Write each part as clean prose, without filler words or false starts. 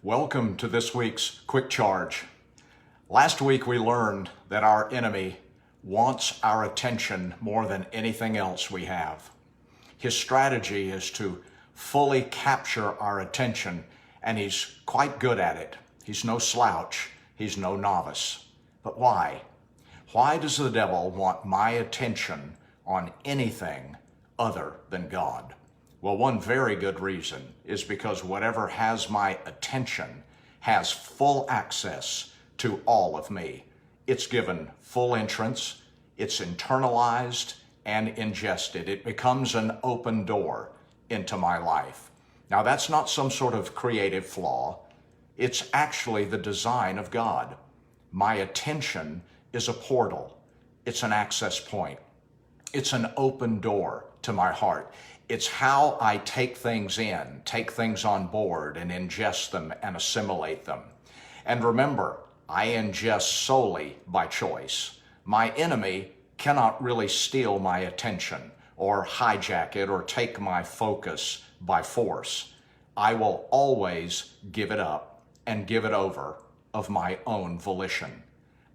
Welcome to this week's Quick Charge. Last week we learned that our enemy wants our attention more than anything else we have. His strategy is to fully capture our attention, and he's quite good at it. He's no slouch. He's no novice. But why? Why does the devil want my attention on anything other than God? Well, one very good reason is because whatever has my attention has full access to all of me. It's given full entrance, it's internalized and ingested. It becomes an open door into my life. Now, that's not some sort of creative flaw. It's actually the design of God. My attention is a portal. It's an access point. It's an open door to my heart. It's how I take things in, take things on board, and ingest them and assimilate them. And remember, I ingest solely by choice. My enemy cannot really steal my attention or hijack it or take my focus by force. I will always give it up and give it over of my own volition.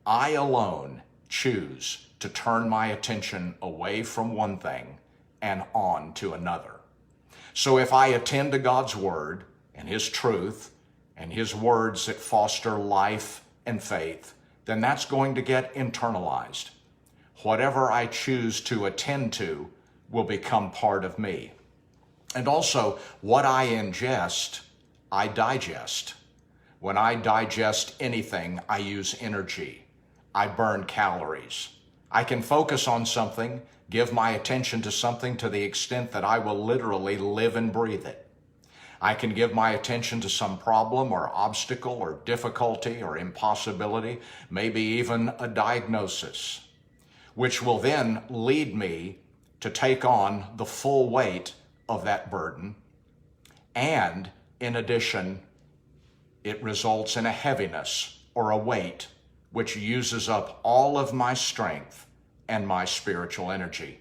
I alone choose to turn my attention away from one thing and on to another. So if I attend to God's word and his truth and his words that foster life and faith, then that's going to get internalized. Whatever I choose to attend to will become part of me. And also, what I ingest, I digest. When I digest anything, I use energy. I burn calories. I can focus on something, give my attention to something to the extent that I will literally live and breathe it. I can give my attention to some problem or obstacle or difficulty or impossibility, maybe even a diagnosis, which will then lead me to take on the full weight of that burden. And in addition, it results in a heaviness or a weight which uses up all of my strength and my spiritual energy.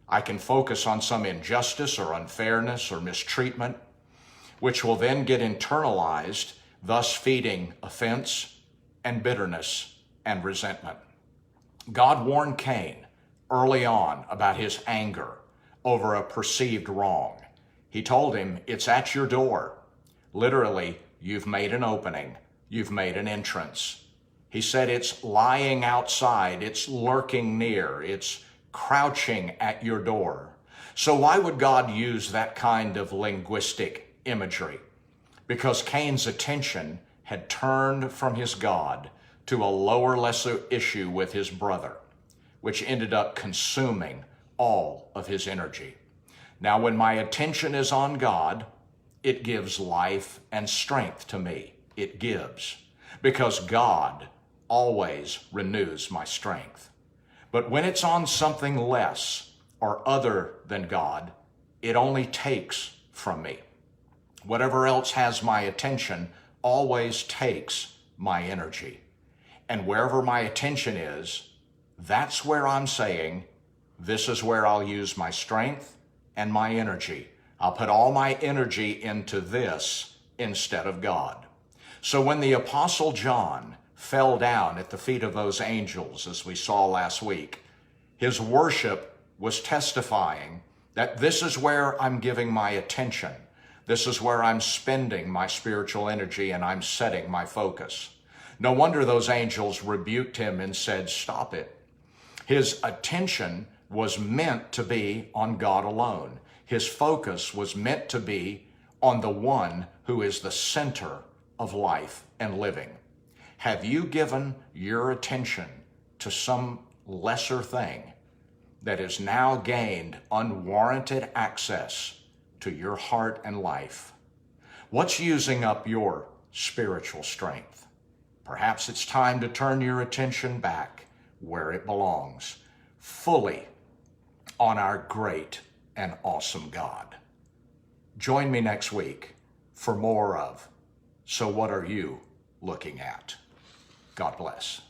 I can focus on some injustice or unfairness or mistreatment, which will then get internalized, thus feeding offense and bitterness and resentment. God warned Cain early on about his anger over a perceived wrong. He told him, it's at your door. Literally, you've made an opening. You've made an entrance. He said it's lying outside, it's lurking near, it's crouching at your door. So why would God use that kind of linguistic imagery? Because Cain's attention had turned from his God to a lower, lesser issue with his brother, which ended up consuming all of his energy. Now, when my attention is on God, it gives life and strength to me. It gives, because God always renews my strength. But when it's on something less or other than God, it only takes from me. Whatever else has my attention always takes my energy. And wherever my attention is, that's where I'm saying, this is where I'll use my strength and my energy. I'll put all my energy into this instead of God. So when the Apostle John fell down at the feet of those angels, as we saw last week, his worship was testifying that this is where I'm giving my attention. This is where I'm spending my spiritual energy and I'm setting my focus. No wonder those angels rebuked him and said, stop it. His attention was meant to be on God alone. His focus was meant to be on the one who is the center of life and living. Have you given your attention to some lesser thing that has now gained unwarranted access to your heart and life? What's using up your spiritual strength? Perhaps it's time to turn your attention back where it belongs, fully on our great and awesome God. Join me next week for more of So What Are You Looking At? God bless.